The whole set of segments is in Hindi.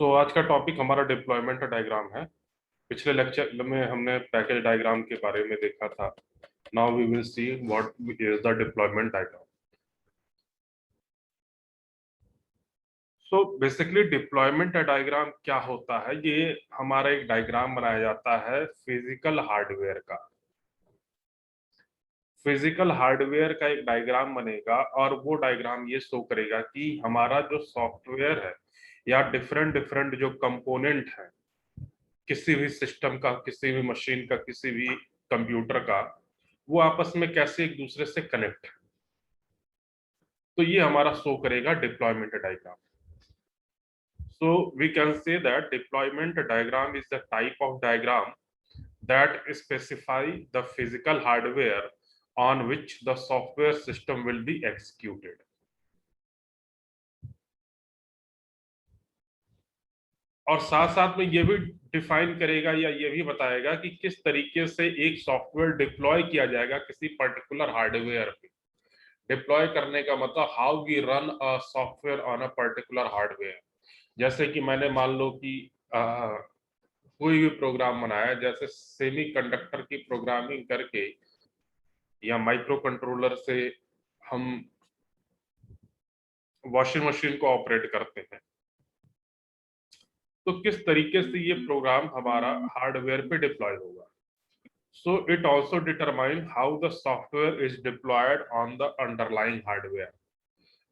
आज का टॉपिक हमारा डिप्लॉयमेंट डायग्राम है। पिछले लेक्चर में हमने पैकेज डायग्राम के बारे में देखा था। Now we will see what is the deployment diagram. Basically deployment diagram क्या होता है? ये हमारा एक डायग्राम बनाया जाता है फिजिकल हार्डवेयर का। फिजिकल हार्डवेयर का एक डायग्राम बनेगा और वो डायग्राम ये शो करेगा कि हमारा जो सॉफ्टवेयर है या डिफरेंट डिफरेंट जो कंपोनेंट है किसी भी सिस्टम का, किसी भी मशीन का, किसी भी कंप्यूटर का, वो आपस में कैसे एक दूसरे से कनेक्ट है। तो ये हमारा शो करेगा deployment diagram. So we can say that deployment diagram is the type of diagram that specify the physical hardware on which the software system will be executed. और साथ साथ में ये भी डिफाइन करेगा या ये भी बताएगा कि किस तरीके से एक सॉफ्टवेयर डिप्लॉय किया जाएगा किसी पर्टिकुलर हार्डवेयर पे। डिप्लॉय करने का मतलब how we run a software on a particular hardware. जैसे कि मैंने मान लो कि कोई भी प्रोग्राम बनाया, जैसे सेमी कंडक्टर की प्रोग्रामिंग करके या माइक्रो कंट्रोलर से हम वॉशिंग मशीन को ऑपरेट करते हैं, तो किस तरीके से ये प्रोग्राम हमारा हार्डवेयर पे डिप्लॉय होगा। So it also determines how the software is deployed on the underlying hardware.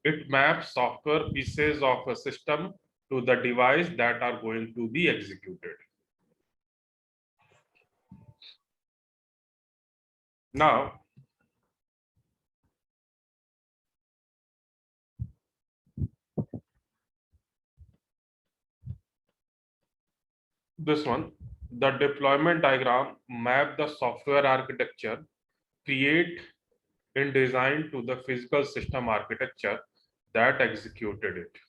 It maps software pieces of a system to the device that are going to be executed. Now, this one, the deployment diagram map the software architecture create in design to the physical system architecture that executed it.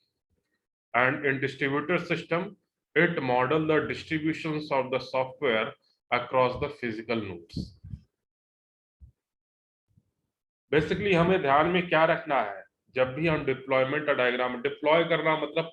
And in distributed system, it model the distributions of the software across the physical nodes. Basically हमें ध्यान में क्या रखना है, जब भी हम डिप्लॉयमेंट डायग्राम, डिप्लॉय करना मतलब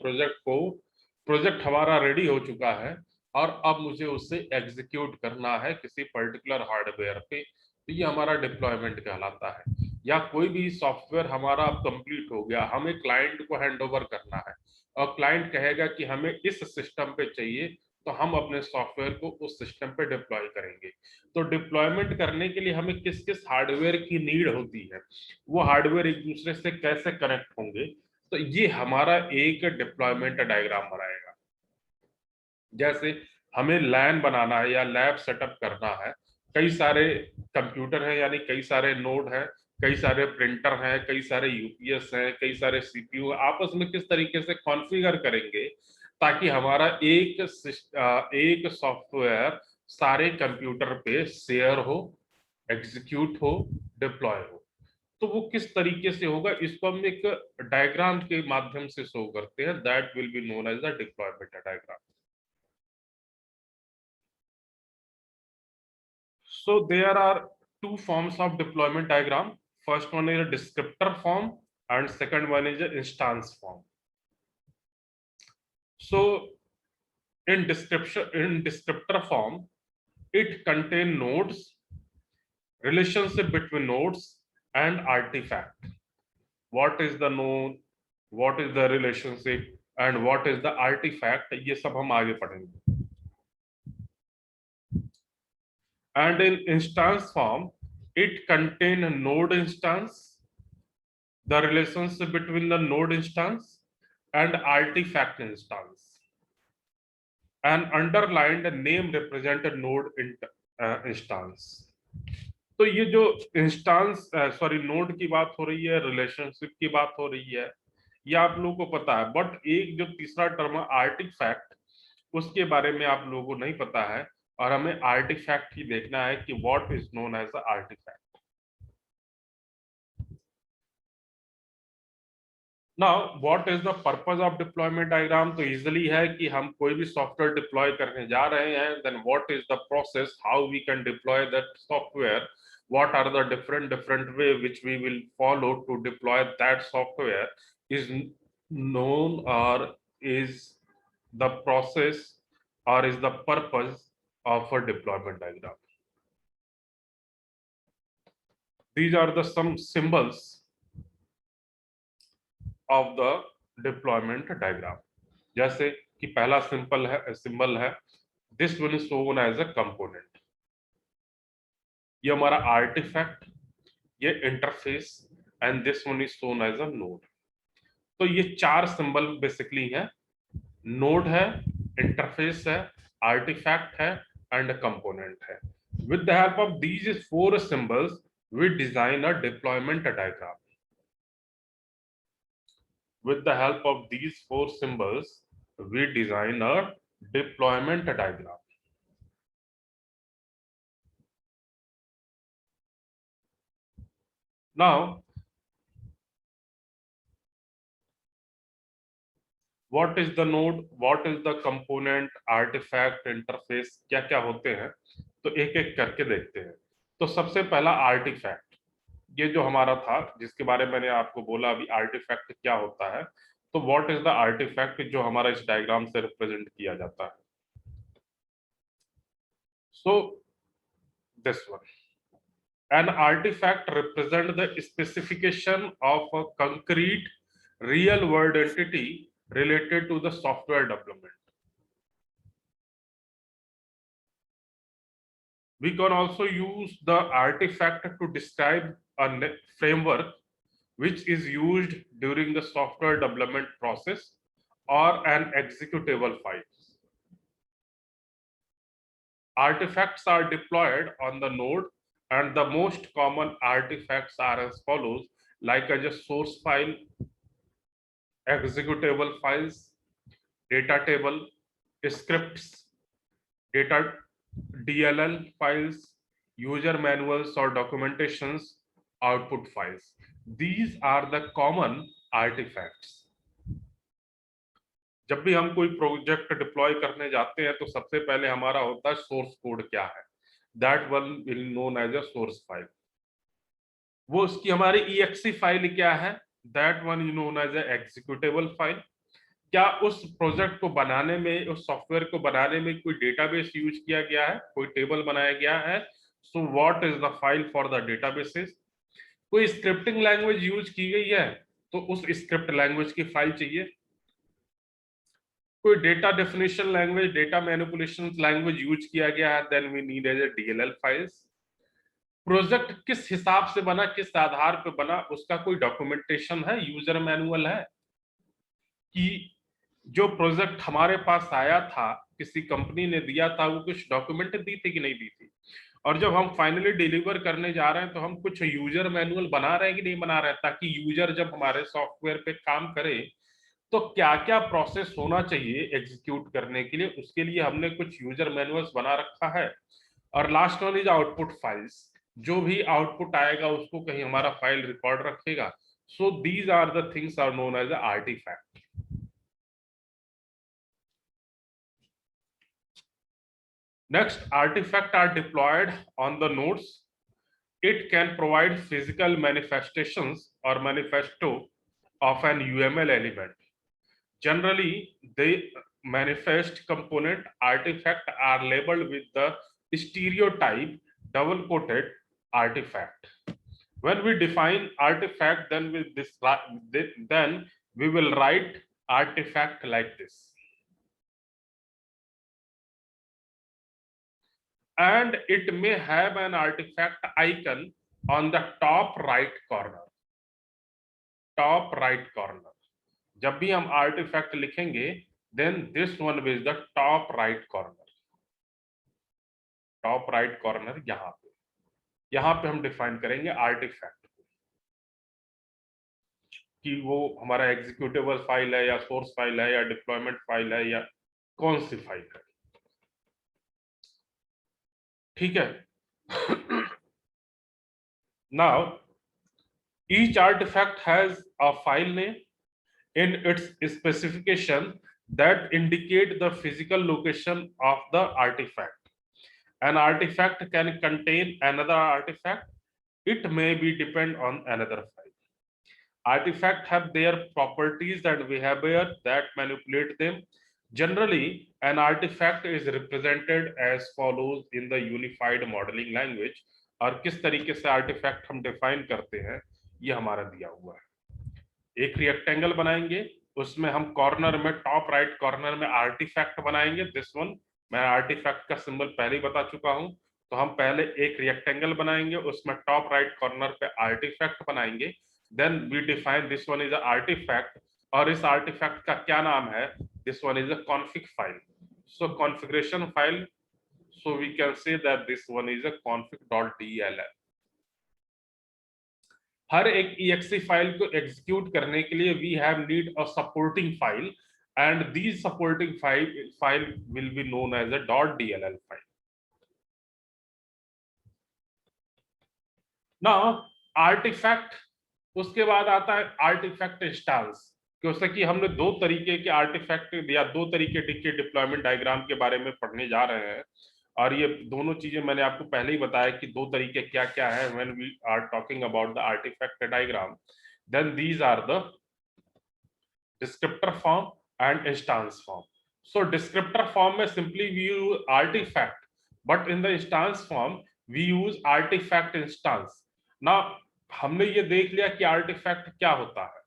प्रोजेक्ट हमारा रेडी हो चुका है और अब मुझे उससे एग्जीक्यूट करना है किसी पर्टिकुलर हार्डवेयर पे, तो ये हमारा डिप्लॉयमेंट कहलाता है। या कोई भी सॉफ्टवेयर हमारा अब कंप्लीट हो गया, हमें क्लाइंट को हैंडओवर करना है और क्लाइंट कहेगा कि हमें इस सिस्टम पे चाहिए, तो हम अपने सॉफ्टवेयर को उस सिस्टम पे डिप्लॉय करेंगे। तो डिप्लॉयमेंट करने के लिए हमें किस किस हार्डवेयर की नीड होती है, वो हार्डवेयर एक दूसरे से कैसे कनेक्ट होंगे, तो ये हमारा एक डिप्लॉयमेंट डायग्राम बनाएगा। जैसे हमें लैन बनाना है या लैब सेटअप करना है, कई सारे कंप्यूटर हैं, यानी कई सारे नोड हैं, कई सारे प्रिंटर हैं, कई सारे यूपीएस हैं, कई सारे सीपीयू, आपस में किस तरीके से कॉन्फ़िगर करेंगे ताकि हमारा एक सॉफ्टवेयर सारे कंप्यूटर पे शेयर हो, एग्जीक्यूट हो, डिप्लॉय हो। तो वो किस तरीके से होगा, इसको हम एक डायग्राम के माध्यम से शो करते हैं, that will be known as the deployment diagram. So there are two forms of deployment diagram. First one is a descriptor form and second one is an instance form. So in descriptor form, it contain nodes, relationship between nodes and artifact. What is the node, what is the relationship and what is the artifact, ये सब हम आगे पढ़ेंगे। And in instance form, it contain a node instance, the relationship between the node instance and artifact instance, and underlined name represent a node instance. तो ये जो इंस्टांस नोड की बात हो रही है, रिलेशनशिप की बात हो रही है, ये आप लोगों को पता है, बट एक जो तीसरा टर्म है आर्टिफैक्ट, उसके बारे में आप लोगों को नहीं पता है और हमें आर्टिफैक्ट ही देखना है कि what is known as a artifact. Now what is the purpose of deployment diagram, तो इजिली है कि हम कोई भी सॉफ्टवेयर डिप्लॉय करने जा रहे हैं, then what is the process, how we can deploy that software, what are the different way which we will follow to deploy that software is known or is the process or is the purpose of a deployment diagram. These are the some symbols of the deployment diagram. जैसे कि पहला सिंबल है this one is shown as a component. ये हमारा आर्टिफैक्ट, ये interface and this one is shown as a node. तो ये चार सिंबल बेसिकली है. नोड है, इंटरफेस है, आर्टिफैक्ट है एंड कंपोनेंट है. With the help of these four symbols we design a deployment diagram. With the help of these four symbols, we design a deployment diagram. Now, what is the node, what is the component, artifact, interface, क्या क्या होते हैं, तो एक एक करके देखते हैं. तो सबसे पहला आर्टिफैक्ट, ये जो हमारा था जिसके बारे में मैंने आपको बोला अभी आर्टिफैक्ट क्या होता है. तो व्हाट इज द आर्टिफैक्ट जो हमारा इस डायग्राम से रिप्रेजेंट किया जाता है. सो this one, an artifact represent the specification of a concrete real world entity related to the software development. We can also use the artifact to describe a framework which is used during the software development process or an executable file. Artifacts are deployed on the node and the most common artifacts are as follows, like as a source file, executable files, data table, scripts, data DLL files, user manuals or documentations, output files. These are the common artifacts. जब भी हम कोई प्रोजेक्ट डिप्लॉय करने जाते हैं तो सबसे पहले हमारा होता है सोर्स कोड क्या है. That one will known as a source file. वो उसकी हमारी exe फाइल क्या है, that one is known as a executable file. क्या उस प्रोजेक्ट को बनाने में, उस सॉफ्टवेयर को बनाने में कोई डेटाबेस यूज किया गया है, कोई टेबल बनाया गया है. So what is the file for the databases. कोई स्क्रिप्टिंग लैंग्वेज यूज की गई है तो उस स्क्रिप्ट लैंग्वेज की फाइल चाहिए. कोई data definition language, data manipulation language use किया गया है, then we need as a DLL files. Project किस हिसाब से बना, किस आधार पे बना, उसका कोई डॉक्यूमेंटेशन है, यूजर मैनुअल है. कि जो प्रोजेक्ट हमारे पास आया था, किसी कंपनी ने दिया था, वो कुछ डॉक्यूमेंट दी थी कि नहीं दी थी. और जब हम फाइनली डिलीवर करने जा रहे हैं तो हम कुछ यूजर मैनुअल बना रहे हैं कि नहीं बना रहे हैं, ताकि यूजर जब हमारे सॉफ्टवेयर पे काम करे तो क्या क्या प्रोसेस होना चाहिए एग्जीक्यूट करने के लिए, उसके लिए हमने कुछ यूजर मैनुअल्स बना रखा है. और last one is output files. जो भी आउटपुट आएगा उसको कहीं हमारा फाइल रिकॉर्ड रखेगा. So these are the things are known as a artifact. Next, artifacts are deployed on the nodes. It can provide physical manifestations or manifesto of an UML element. Generally, the manifest component artifact are labeled with the stereotype double quoted artifact. When we define artifact, then we will write artifact like this. And it may have an artifact icon on the top right corner. Top right corner. जब भी हम artifact लिखेंगे, then this one is the top right corner. Top right corner यहाँ पे हम define करेंगे artifact कि वो हमारा executable फाइल है या source फाइल है या deployment फाइल है या कौन सी फाइल है. ठीक है. Now, each artifact has a file name in its specification that indicate the physical location of the artifact. An artifact can contain another artifact. It may be depend on another file. Artifacts have their properties and behavior that manipulate them. Generally, an artifact is represented as follows in the unified modeling language. और किस तरीके से आर्टिफैक्ट हम डिफाइन करते हैं ये हमारा दिया हुआ है। एक रेक्टेंगल बनाएंगे, उसमें हम कॉर्नर में, टॉप राइट कॉर्नर में आर्टिफैक्ट बनाएंगे। दिस वन, मैं आर्टिफैक्ट का सिंबल पहले ही बता चुका हूं। तो हम पहले एक रेक्टेंगल बनाएंगे, उसमें टॉप राइट कॉर्नर पे आर्टिफैक्ट बनाएंगे। Then we define this one is a artifact, और इस आर्टिफैक्ट का क्या नाम है? This one is a config file. So configuration file, so we can say that this one is a config.dll। हर एक exe फाइल को एग्जीक्यूट करने के लिए we have need a supporting file, and these supporting file will be known as a .dll file। now artifact, उसके बाद आता है आर्टिफैक्ट इंस्टांस। क्योंकि कि हमने दो तरीके के आर्टिफैक्ट या दो तरीके के डिप्लॉयमेंट डायग्राम के बारे में पढ़ने जा रहे हैं, और ये दोनों चीजें मैंने आपको पहले ही बताया कि दो तरीके क्या क्या है when we are talking about the artifact diagram. Then these are the descriptor form and instance form. So descriptor form में simply we use artifact, but in the instance form we use artifact instance. ना हमने ये देख लिया कि आर्टिफैक्ट क्या होता है,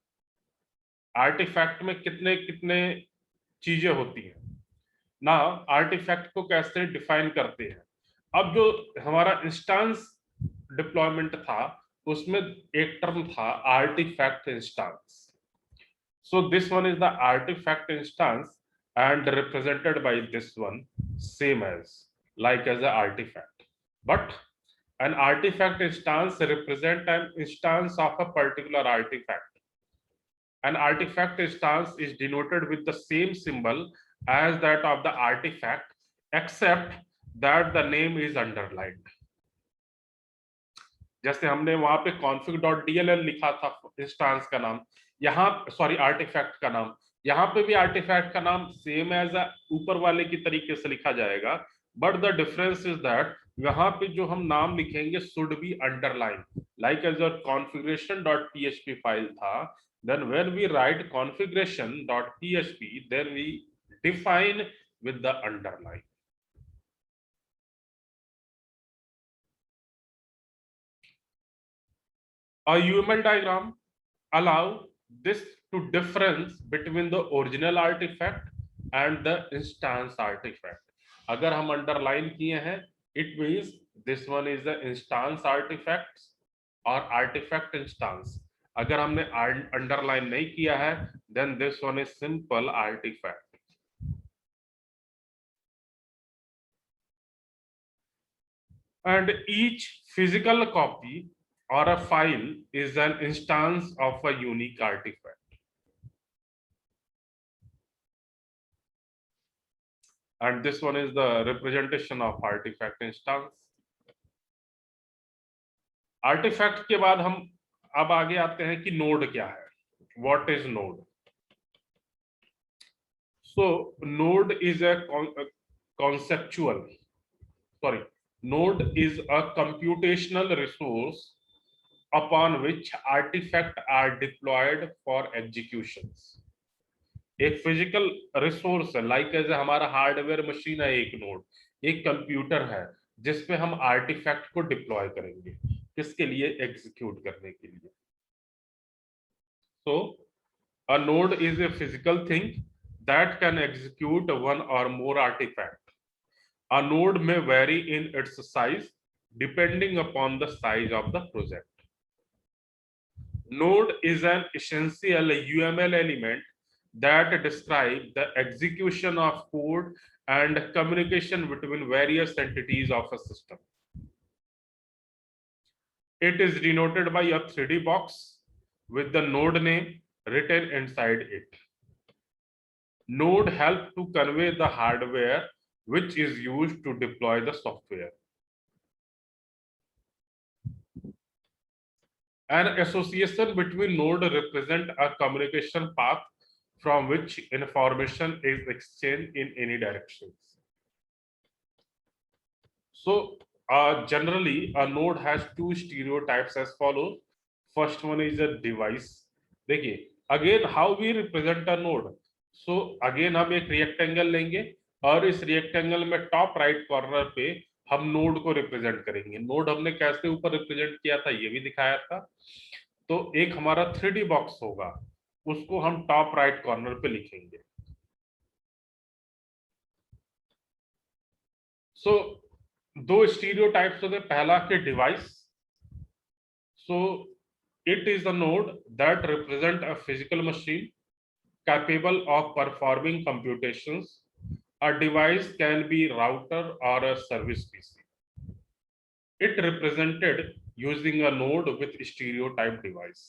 आर्टिफैक्ट में कितने कितने चीजें होती हैं ना, आर्टिफैक्ट को कैसे डिफाइन करते हैं। अब जो हमारा इंस्टांस डिप्लॉयमेंट था, उसमें एक टर्म था artifact instance. So this one is the artifact instance and represented by this one, same as like as an artifact, but an artifact instance represent an instance of a particular artifact. An artifact instance is denoted with the same symbol as that of the artifact, except that the name is underlined। जैसे हमने वहां पे config.dll लिखा था इंस्टांस का नाम, यहाँ सॉरी आर्टिफैक्ट का नाम, यहाँ पे भी आर्टिफैक्ट का नाम सेम एज ऊपर वाले की तरीके से लिखा जाएगा, but the difference is that यहाँ पे जो हम नाम लिखेंगे should be underline, like as a configuration.php file था। then when we write configuration.php, then we define with the underline। A UML diagram allow this to difference between the original artifact and the instance artifact। अगर हम underline किए हैं, it means this one is the instance artifact or artifact instance। अगर हमने underline नहीं किया है, then this one is simple artifact। And each physical copy or a file is an instance of a unique artifact। And this one is the representation of artifact instance। Artifact के बाद हम अब आगे आते हैं कि नोड क्या है, what is node. So node is a conceptual, sorry, node is a computational resource upon which artifacts are deployed for executions। एक फिजिकल रिसोर्स है, लाइक एज हमारा हार्डवेयर मशीन है एक नोड, एक कंप्यूटर है जिसपे हम आर्टिफैक्ट को डिप्लॉय करेंगे, किसके लिए? एग्जीक्यूट करने के लिए। So a node is a physical thing that can execute one or more artifact. A node may vary in its size depending upon the size of the project। Node is an essential UML element that describes the execution of code and communication between various entities of a system। It is denoted by a 3D box with the node name written inside it। Node help to convey the hardware which is used to deploy the software। An association between node represent a communication path from which information is exchanged in any directions। So generally a node has two stereotypes as follows। First one is a device। देखिए again how we represent a node। So again हम एक रेक्टेंगल लेंगे और इस रेक्टेंगल में टॉप राइट कॉर्नर पे हम नोड को रिप्रेजेंट करेंगे। नोड हमने कैसे ऊपर रिप्रेजेंट किया था ये भी दिखाया था। तो एक हमारा 3D बॉक्स होगा, उसको हम टॉप राइट कॉर्नर पे लिखेंगे। सो दो स्टीरियोटाइप्स होते हैं, पहला के device. So it is a node that represent a physical machine capable of performing computations. A device can be router or a service PC. It represented using a node with stereotype device.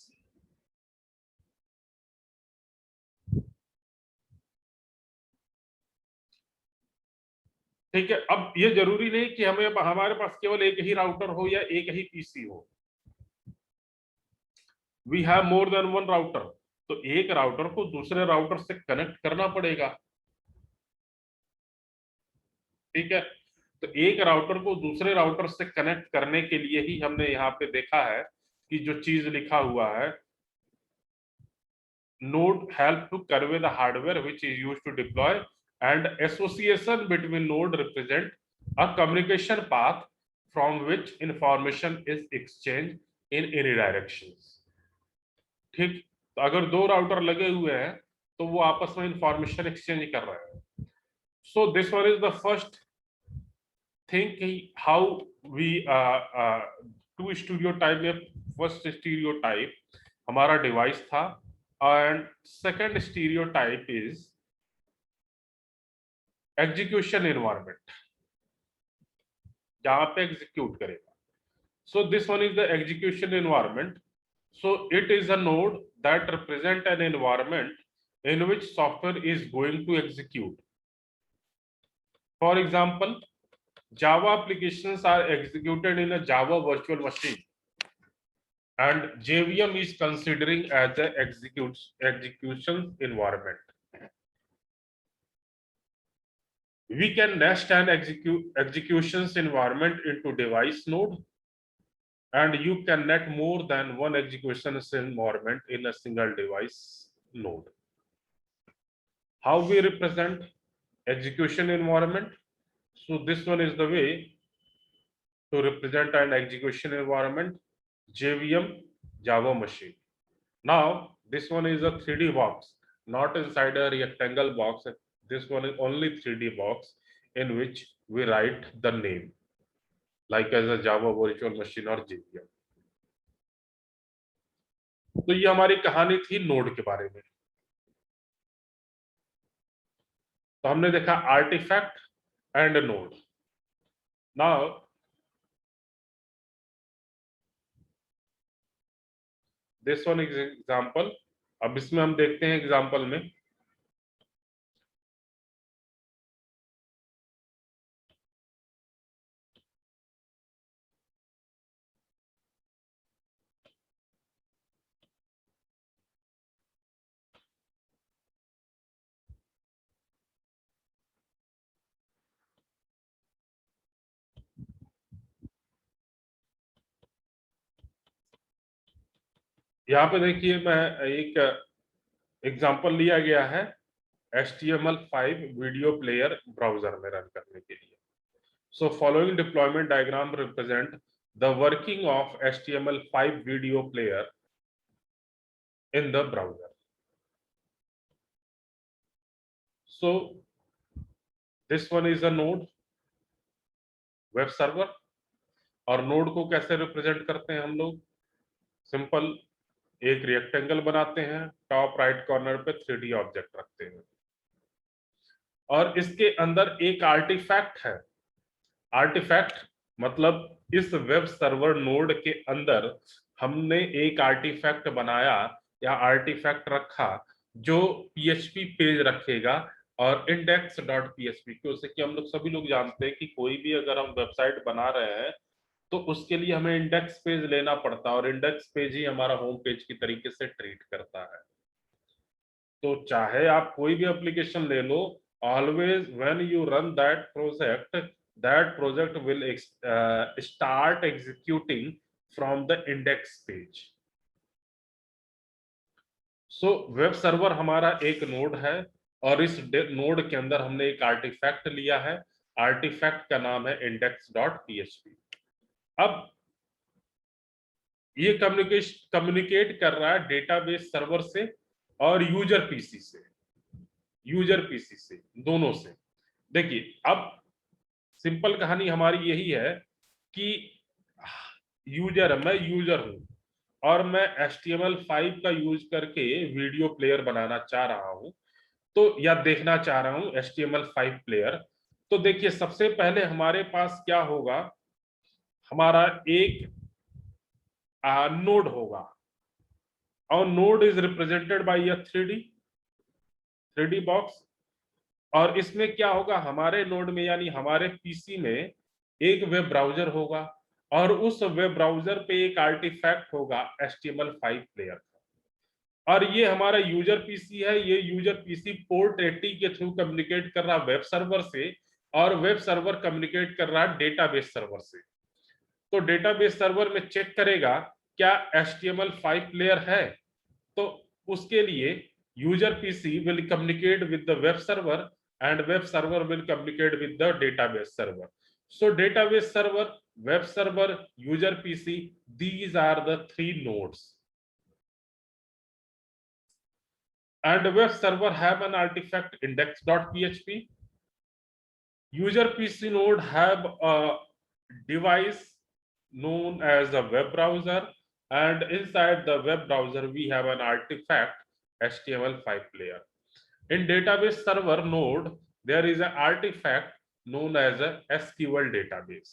ठीक है, अब ये जरूरी नहीं कि हमें हमारे पास केवल एक ही राउटर हो या एक ही पीसी हो। We have more than one router, तो एक राउटर को दूसरे राउटर से कनेक्ट करना पड़ेगा। ठीक है, तो एक राउटर को दूसरे राउटर से कनेक्ट करने के लिए ही हमने यहाँ पे देखा है कि जो चीज लिखा हुआ है, node help to convey the hardware which is used to deploy, and association between node represent a communication path from which information is exchanged in any directions. ठीक, तो अगर दो राउटर लगे हुए हैं तो वो आपस में इंफॉर्मेशन एक्सचेंज कर रहे हैं। So this one is the first thing, how we to stereotype में फर्स्ट स्टीरियोटाइप हमारा डिवाइस था, and second stereotype is execution environment, जहां पे एग्जीक्यूट करेगा। so this one is the execution environment. So it is a node that represent an environment in which software is going to execute. For example, Java applications are executed in a Java virtual machine, and JVM is considering as a execution environment. We can nest an executions environment into device node, and you can net more than one executions environment in a single device node. How we represent execution environment? So this one is the way to represent an execution environment, JVM, Java machine. Now this one is a 3D box, not inside a rectangle box. This one is only 3D box in which we write the name, like as a Java virtual machine or JVM. तो ये हमारी कहानी थी नोड के बारे में। तो हमने देखा artifact and node. Now this one is example. अब इसमें हम देखते हैं एग्जांपल में, यहाँ पे देखिए मैं एक एग्जांपल लिया गया है HTML5 वीडियो प्लेयर ब्राउजर में रन करने के लिए। So following deployment diagram represent the working of HTML5 video player in the browser. So this one is a node, web server. और नोड को कैसे रिप्रेजेंट करते हैं हम लोग? सिंपल, एक रेक्टेंगल बनाते हैं, टॉप राइट कॉर्नर पे 3D ऑब्जेक्ट रखते हैं, और इसके अंदर एक आर्टिफैक्ट है। आर्टिफैक्ट मतलब इस वेब सर्वर नोड के अंदर हमने एक आर्टिफैक्ट बनाया या आर्टिफैक्ट रखा जो PHP पेज रखेगा और index.php, जैसे कि हम लोग सभी लोग जानते हैं कि कोई भी अगर हम वेबसाइट बना रहे हैं तो उसके लिए हमें इंडेक्स पेज लेना पड़ता है, और इंडेक्स पेज ही हमारा होम पेज की तरीके से ट्रीट करता है। तो चाहे आप कोई भी एप्लीकेशन ले लो, always when you run that project will start executing from the index page. So web server हमारा एक नोड है और इस नोड के अंदर हमने एक आर्टिफैक्ट लिया है, आर्टिफैक्ट का नाम है index.php। अब ये कम्युनिकेट कर रहा है डेटाबेस सर्वर से और यूजर पीसी से, दोनों से। देखिए अब सिंपल कहानी हमारी यही है कि मैं यूजर हूं और मैं HTML5 का यूज करके वीडियो प्लेयर बनाना चाह रहा हूं, तो या देखना चाह रहा हूं HTML5 प्लेयर। तो देखिए सबसे पहले हमारे पास क्या होगा, हमारा एक नोड होगा और node is represented by a 3D box. और इसमें क्या होगा, हमारे नोड में यानी हमारे पीसी में एक वेब ब्राउजर होगा और उस वेब ब्राउजर पे एक आर्टिफैक्ट होगा HTML5 प्लेयर का। और ये हमारा यूजर पीसी है, ये यूजर पीसी पोर्ट 80 के थ्रू कम्युनिकेट कर रहा वेब सर्वर से और वेब सर्वर कम्युनिकेट कर रहा डेटाबेस सर्वर से। तो डेटाबेस सर्वर में चेक करेगा क्या HTML5 प्लेयर है, तो उसके लिए user PC will communicate with the web server and web server will communicate with the database server. So database server, web server, user PC, these are the three nodes. And web server have an artifact index.php. User PC node have a device known as a web browser, and inside the web browser we have an artifact HTML5 player. In database server node, there is an artifact known as a SQL database.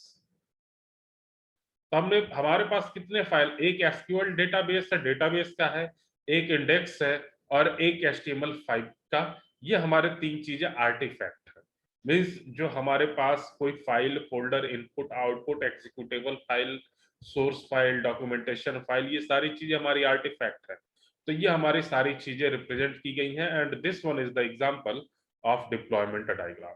तो हमने हमारे पास कितने फाइल, एक SQL डेटाबेस है, डेटाबेस का है, एक इंडेक्स है और एक HTML5 का। ये हमारे तीन चीजें आर्टिफैक्ट है। मीन्स जो हमारे पास कोई file, folder, input, output, executable file, source file, documentation file, ये सारी चीजें हमारी आर्टिफैक्ट है। तो ये हमारी सारी चीजें रिप्रेजेंट की गई हैं and this one is the example of deployment diagram.